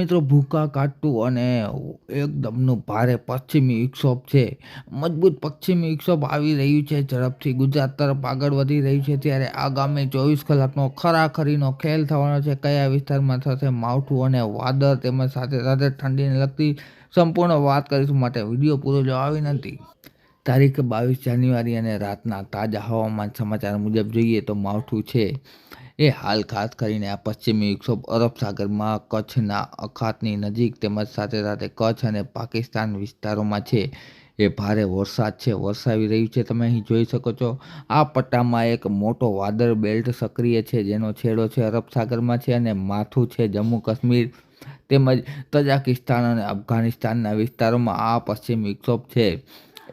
મિત્રો ભૂકા કાટતું અને એકદમનું ભારે પશ્ચિમી વિક્ષોભ છે. મજબૂત પશ્ચિમી વિક્ષોભ આવી રહ્યું છે. ઝડપથી ગુજરાત તરફ આગળ વધી રહ્યું છે. ત્યારે આગામી 24 કલાકનો ખરાખરીનો ખેલ થવાનો છે. કયા વિસ્તારમાં થશે માવઠું અને વાદળ તેમજ સાથે સાથે ઠંડીને લગતી સંપૂર્ણ વાત કરીશું. માટે વિડીયો પૂરો જોવા વિનંતી. તારીખ 22 જાન્યુઆરી અને રાતના તાજા હવામાન સમાચાર મુજબ જોઈએ તો માવઠું છે એ હાલ ખાસ કરીને આ પશ્ચિમી વિક્ષોભ અરબ સાગરમાં કચ્છના અખાતની નજીક તેમજ સાથે સાથે કચ્છ અને પાકિસ્તાન વિસ્તારોમાં છે એ ભારે વરસાદ છે વરસાવી રહ્યું છે. તમે અહીં જોઈ શકો છો આ પટ્ટામાં એક મોટો વાદળ બેલ્ટ સક્રિય છે જેનો છેડો છે અરબ સાગરમાં છે અને માથું છે જમ્મુ કાશ્મીર તેમજ તજાકિસ્તાન અને અફઘાનિસ્તાનના વિસ્તારોમાં. આ પશ્ચિમ વિક્ષોભ છે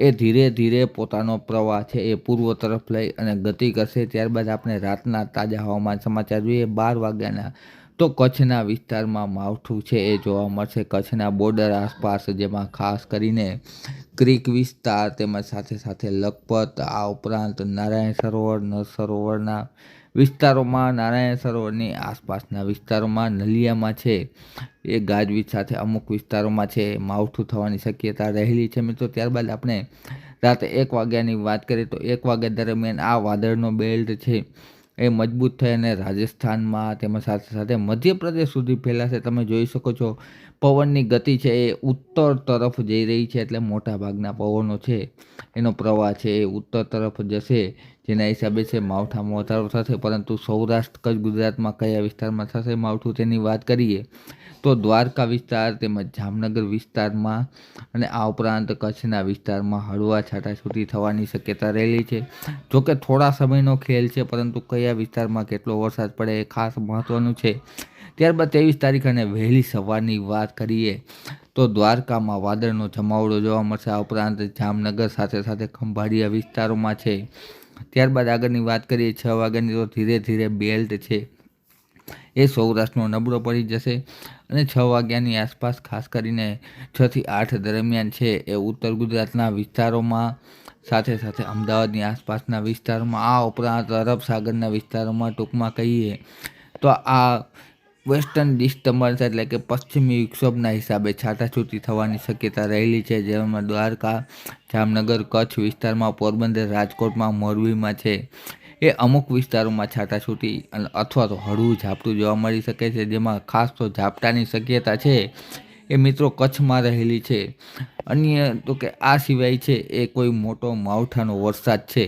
એ ધીરે ધીરે પોતાનો પ્રવાહ છે એ પૂર્વ તરફ લઈ અને ગતિ કરશે. ત્યારબાદ આપણે રાતના તાજા હવામાન સમાચાર જોઈએ 12 વાગ્યાના તો કચ્છના વિસ્તારમાં માવઠું છે એ જોવા મળશે. કચ્છના બોર્ડર આસપાસ જેમાં ખાસ કરીને ક્રીક વિસ્તાર તેમજ સાથે સાથે લખપત, આ ઉપરાંત નારાયણ સરોવર નર સરોવરના વિસ્તારોમાં, નારાયણ સરોવરની આસપાસના વિસ્તારોમાં, નલિયામાં છે એ ગાજવીજ સાથે અમુક વિસ્તારોમાં છે માવઠું થવાની શક્યતા રહેલી છે મિત્રો. ત્યારબાદ આપણે રાતે 1 વાગ્યાની વાત કરીએ તો 1 વાગ્યા દરમિયાન આ વાદળનો બેલ્ટ છે એ મજબૂત થઈ અને રાજસ્થાનમાં તેમજ સાથે સાથે મધ્યપ્રદેશ સુધી ફેલાશે. તમે જોઈ શકો છો પવનની ગતિ છે એ ઉત્તર તરફ જઈ રહી છે એટલે મોટાભાગના પવનો છે એનો પ્રવાહ છે એ ઉત્તર તરફ જશે જેના હિસાબે છે માવઠામાં વધારો થશે. પરંતુ સૌરાષ્ટ્ર કચ્છ ગુજરાતમાં કયા વિસ્તારમાં થશે માવઠું તેની વાત કરીએ તો દ્વારકા વિસ્તાર તેમજ જામનગર વિસ્તારમાં અને આ ઉપરાંત કચ્છના વિસ્તારમાં હળવા છાંટાછૂટી થવાની શક્યતા રહેલી છે. જોકે થોડા સમયનો ખેલ છે પરંતુ કયા વિસ્તારમાં કેટલો વરસાદ પડે એ ખાસ મહત્ત્વનું છે. ત્યારબાદ 23 તારીખ અને વહેલી સવારની વાત કરીએ તો દ્વારકામાં વાદળનો જમાવડો જોવા મળશે. આ ઉપરાંત જામનગર સાથે સાથે ખંભાળિયા વિસ્તારોમાં છે. ત્યારબાદ આગળની વાત કરીએ 6 વાગ્યાની તો ધીરે ધીરે બેલ્ટ છે એ સૌરાષ્ટ્રનો નબળો પડી જશે અને 6 વાગ્યાની આસપાસ ખાસ કરીને 6 થી 8 દરમિયાન છે એ ઉત્તર ગુજરાતના વિસ્તારોમાં સાથે સાથે અમદાવાદની આસપાસના વિસ્તારોમાં, આ ઉપરાંત અરબ સાગરના વિસ્તારોમાં ટૂંકમાં કહીએ તો આ વેસ્ટર્ન ડિસ્ટર્બન્સ એટલે કે પશ્ચિમી વિક્ષોભના હિસાબે છાંટાછૂટી થવાની શક્યતા રહેલી છે. જેમાં દ્વારકા, જામનગર, કચ્છ વિસ્તારમાં, પોરબંદર, રાજકોટમાં, મોરબીમાં છે એ અમુક વિસ્તારોમાં છાંટાછૂટી અથવા તો હળવું ઝાપટું જોવા મળી શકે છે. જેમાં ખાસ તો ઝાપટાની શક્યતા છે એ મિત્રો કચ્છમાં રહેલી છે. અન્ય તો કે આ સિવાય છે એ કોઈ મોટો માવઠાનો વરસાદ છે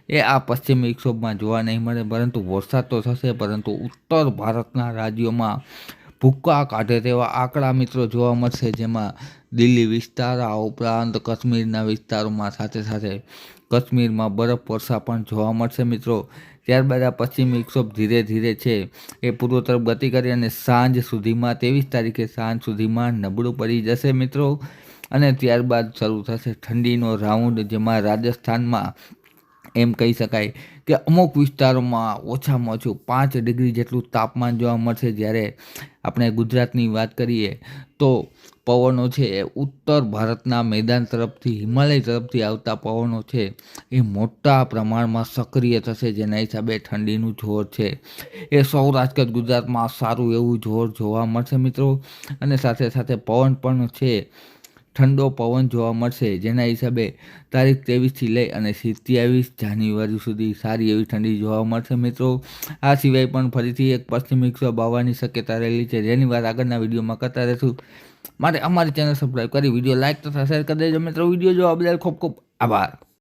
એ આ પશ્ચિમ વિક્ષોભમાં જોવા નહીં મળે. પરંતુ વરસાદ તો થશે પરંતુ ઉત્તર ભારતના રાજ્યોમાં ભૂક્કા કાઢે તેવા આંકડા મિત્રો જોવા મળશે. જેમાં દિલ્હી વિસ્તાર, આ ઉપરાંત કાશ્મીરના વિસ્તારોમાં સાથે સાથે કાશ્મીરમાં બરફ વર્ષા પણ જોવા મળશે મિત્રો. ત્યારબાદ આ પશ્ચિમ વિક્ષોભ ધીરે ધીરે છે એ પૂર્વ તરફ ગતિ કરી અને સાંજ સુધીમાં 23 તારીખે સાંજ સુધીમાં નબળું પડી જશે મિત્રો. અને ત્યારબાદ શરૂ થશે ઠંડીનો રાઉન્ડ જેમાં રાજસ્થાનમાં એમ કહી શકાય કે અમુક વિસ્તારોમાં ઓછામાં ઓછું 5 ડિગ્રી જેટલું તાપમાન જોવા મળશે. જ્યારે આપણે ગુજરાતની વાત કરીએ તો પવનો છે એ ઉત્તર ભારતના મેદાન તરફથી હિમાલય તરફથી આવતા પવનો છે એ મોટા પ્રમાણમાં સક્રિય થશે જેના હિસાબે ઠંડીનું જોર છે એ સૌરાષ્ટ્ર ગુજરાતમાં સારું એવું જોર જોવા મળશે મિત્રો. અને સાથે સાથે પવન પણ છે ઠંડો પવન જોવા મળશે જેના હિસાબે તારીખ 23થી લઈ અને 27 જાન્યુઆરી સુધી સારી એવી ઠંડી જોવા મળશે મિત્રો. આ સિવાય પણ ફરીથી એક પશ્ચિમ વિક્ષોભ આવવાની શક્યતા રહેલી છે જેની વાત આગળના વિડીયોમાં કરતા રહીશું. માટે અમારી ચેનલ સબસ્ક્રાઈબ કરી વિડીયો લાઇક તથા શેર કરી દેજો મિત્રો. વિડીયો જોવા બદલ ખૂબ ખૂબ આભાર.